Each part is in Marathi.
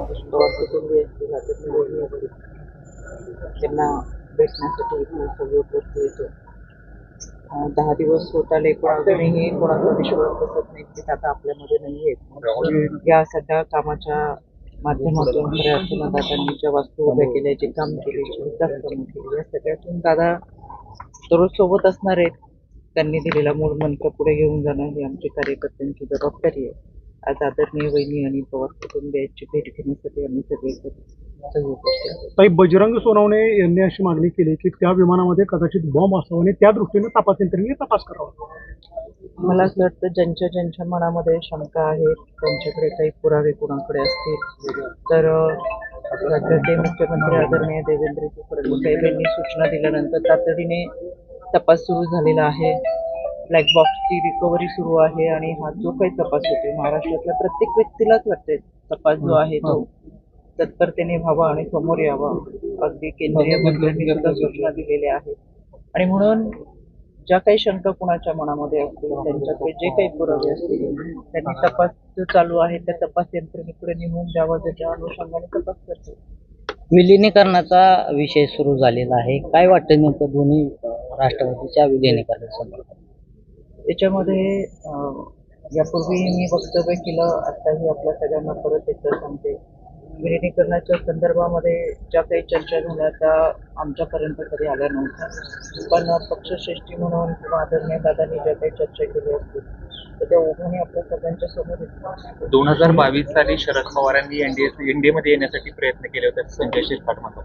प्रवास कुटुंबीय असतील हातातली वडणी असतील त्यांना भेटण्यासाठी इथे सगळीकडे येतो. 10 दिवस होत आले पण अजूनही कोणाचा विश्वास बसत नाही की आता आपल्यामध्ये नाही आहेत. या सगळ्या कामाच्या माध्यमातून खऱ्या अर्थानं दादांनी ज्या वास्तू उभ्या केल्या, जे काम केले, जे विकास कामं केली, या सगळ्यातून दादा दररोज सोबत असणार आहेत. त्यांनी दिलेला मूळ मंत्र पुढे घेऊन जाणं ही आमची कार्यकर्त्यांची जबाबदारी आहे. आज आदरणीय वहिनी आणि पवार कुटुंबियांची भेट घेण्यासाठी आम्ही सगळे ताई, बजरंग सोनवणे यांनी अशी मागणी केली की त्या विमानामध्ये कदाचित बॉम्ब असावा आणि त्या दृष्टीने तपास यंत्रणेने तपास करावा. मला असं वाटतं ज्यांच्या मनामध्ये शंका आहेत त्यांच्याकडे काही पुरावे कोणाकडे असतील तर राज्याचे मुख्यमंत्री आदरणीय देवेंद्रजी फडणवीस साहेबांनी सूचना दिल्यानंतर तातडीने तपास सुरू झालेला आहे. ब्लॅक बॉक्सची रिकव्हरी सुरू आहे आणि हा जो काही तपास होतो महाराष्ट्रातल्या प्रत्येक व्यक्तीलाच वाटते तपास जो आहे तो तत्परतेने व्हावा आणि समोर यावा. अगदी केंद्रीय मंत्र्यांनी सुद्धा सूचना दिलेल्या आहेत आणि म्हणून ज्या काही शंका कुणाच्या मनामध्ये असतील त्यांच्याकडे जे काही पुरावे असतील त्यांनी तपास जो चालू आहे त्या तपास यंत्रणेकडे नेमून द्यावा, ज्याच्या अनुषंगाने तपास करतो. विलिनीकरणाचा विषय सुरू झालेला आहे. काय वाटतं नेमकं दोन्ही राष्ट्रवादीच्या विलिनीकरणासंदर्भात? त्याच्यामध्ये यापूर्वी मी वक्तव्य केलं, आत्ताही आपल्या सगळ्यांना परत एकदा सांगते. विलिनीकरणाच्या संदर्भामध्ये ज्या काही चर्चा झाल्या त्या आमच्यापर्यंत कधी आल्या नव्हत्या, पण पक्षश्रेष्ठी म्हणून किंवा आदरणीय दादांनी ज्या काही चर्चा केली असतील तर त्या ओघाने आपल्या सगळ्यांच्या समोर येतो. 2022 साली शरद पवारांनी एनडीएमध्ये येण्यासाठी प्रयत्न केले होते, संजय शिरसाट म्हणतात.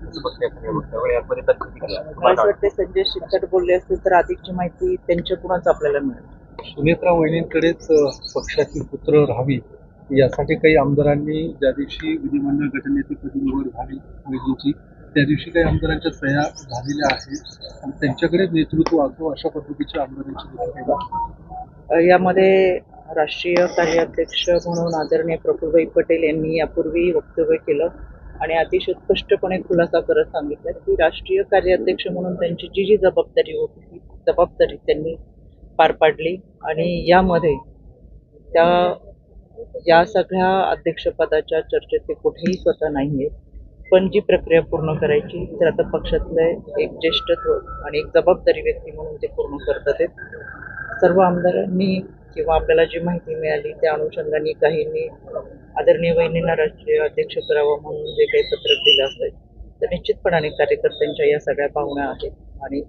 मला असं वाटतं संजय शिरसाट बोलले असतील तर अधिकची माहिती त्यांच्याकडूनच आपल्याला मिळेल. सुनेत्रा वहिनींकडेच पक्षाची पुत्र राहावी यासाठी काही आमदारांनी ज्या दिवशी विधिमंडळ गटनेतेपदी निवड झाली वहिनींची त्या दिवशी काही आमदारांच्या सह्या झालेल्या आहेत आणि त्यांच्याकडे नेतृत्व असो अशा पद्धतीच्या आमदारांची यामध्ये राष्ट्रीय कार्याध्यक्ष म्हणून आदरणीय प्रफुल्लभाई पटेल यांनी यापूर्वी वक्तव्य केलं आणि अतिशय स्पष्टपणे खुलासा करत सांगितलं की राष्ट्रीय कार्याध्यक्ष म्हणून त्यांची जी जबाबदारी होती ती जबाबदारी त्यांनी पार पाडली आणि यामध्ये या सगळ्या अध्यक्षपदाच्या चर्चेत ते कुठेही स्वतः नाही आहेत. पण जी प्रक्रिया पूर्ण करायची तर आता पक्षातले एक ज्येष्ठत्व आणि एक जबाबदारी व्यक्ती म्हणून ते पूर्ण करतात आहेत. सर्व आमदारांनी किंवा आपल्याला जी माहिती मिळाली त्या अनुषंगाने काहींनी आदरणीय वहिनींना राष्ट्रीय अध्यक्ष करावं म्हणून जे काही पत्रक दिलं असेल तर निश्चितपणाने कार्यकर्त्यांच्या या सगळ्या भावना आहेत आणि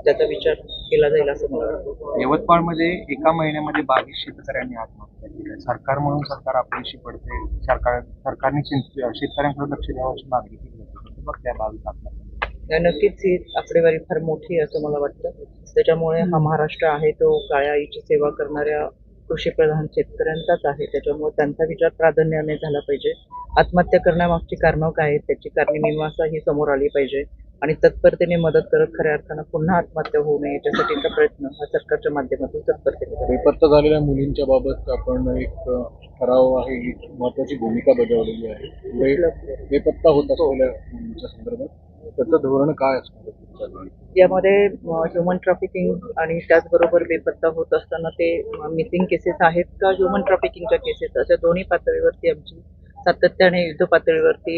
त्याचा विचार केला जाईल असं मला वाटतं. यवतमाळमध्ये एका महिन्यामध्ये 22 शेतकऱ्यांनी आत्महत्या केली. सरकार म्हणून सरकार अपयशी पडते. सरकारने शेतकऱ्यांकडे लक्ष द्यावं अशी मागणी केली होती. मग त्या 22 आत्महत्या नक्कीच ही आकडेवारी फार मोठी आहे असं मला वाटतं. त्याच्यामुळे हा महाराष्ट्र आहे तो काळ्या आईची सेवा करणाऱ्या कृषीप्रधान शेतकऱ्यांचाच आहे. त्याच्यामुळे त्यांचा विचार प्राधान्याने झाला पाहिजे. आत्महत्या करण्यामागची कारणं काय आहेत त्याची कारणे ही समोर आली पाहिजे आणि तत्परतेने मदत करत खऱ्या अर्थानं पुन्हा आत्महत्या होऊ नये याच्यासाठीचा प्रयत्न हा सरकारच्या माध्यमातून तत्परतेने. बेपत्ता झालेल्या मुलींच्या बाबत आपण एक ठराव आहे, एक महत्वाची भूमिका बजावलेली आहे. बेपत्ता होत असलेल्या मुलींच्या संदर्भात त्याचं धोरण काय असणार? यामध्ये ह्युमन ट्रॅफिकिंग आणि त्याचबरोबर बेपत्ता होत असताना ते मिसिंग केसेस आहेत का ह्युमन ट्रॅफिकिंगच्या केसेस, अशा दोन्ही पातळीवरती आमची सातत्याने युद्ध पातळीवरती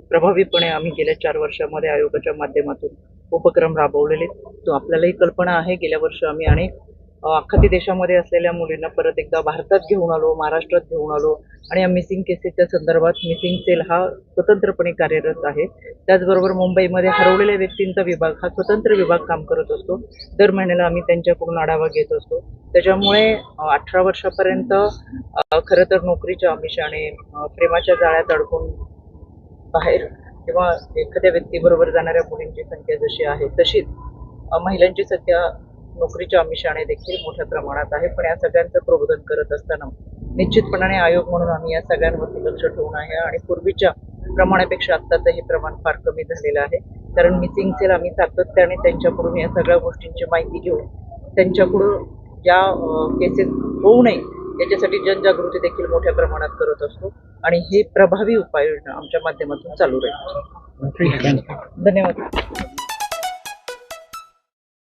प्रभावीपणे आम्ही गेल्या 4 वर्षामध्ये आयोगाच्या माध्यमातून उपक्रम राबवलेले. तो आपल्यालाही कल्पना आहे. गेल्या वर्षी आम्ही अनेक अख्खा देशामध्ये असलेल्या मुलींना परत एकदा भारतात घेऊन आलो, महाराष्ट्रात घेऊन आलो आणि या मिसिंग केसेसच्या संदर्भात मिसिंग सेल हा स्वतंत्रपणे कार्यरत आहे. त्याचबरोबर मुंबईमध्ये हरवलेल्या व्यक्तींचा विभाग हा स्वतंत्र विभाग काम करत असतो. दर महिन्याला आम्ही त्यांच्याकडून आढावा घेत असतो. त्याच्यामुळे 18 वर्षापर्यंत खरं तर नोकरीच्या आमिषाने प्रेमाच्या जाळ्यात अडकून बाहेर किंवा एखाद्या व्यक्तीबरोबर जाणाऱ्या मुलींची संख्या जशी आहे तशीच महिलांची संख्या नोकरीच्या आमिषाने देखील मोठ्या प्रमाणात आहे. पण या सगळ्यांचं प्रबोधन करत असताना निश्चितपणाने आयोग म्हणून आम्ही या सगळ्यांवरती लक्ष ठेवून आहे आणि पूर्वीच्या प्रमाणापेक्षा आत्ताचं हे प्रमाण फार कमी झालेलं आहे. कारण मिसिंग सेल आम्ही सातत्याने त्यांच्याकडून या सगळ्या गोष्टींची माहिती घेऊन त्यांच्याकडून या केसेस होऊ नये याच्यासाठी जनजागृती देखील मोठ्या प्रमाणात करत असतो आणि हे प्रभावी उपाययोजना आमच्या माध्यमातून चालू राहील. ठीक आहे. धन्यवाद.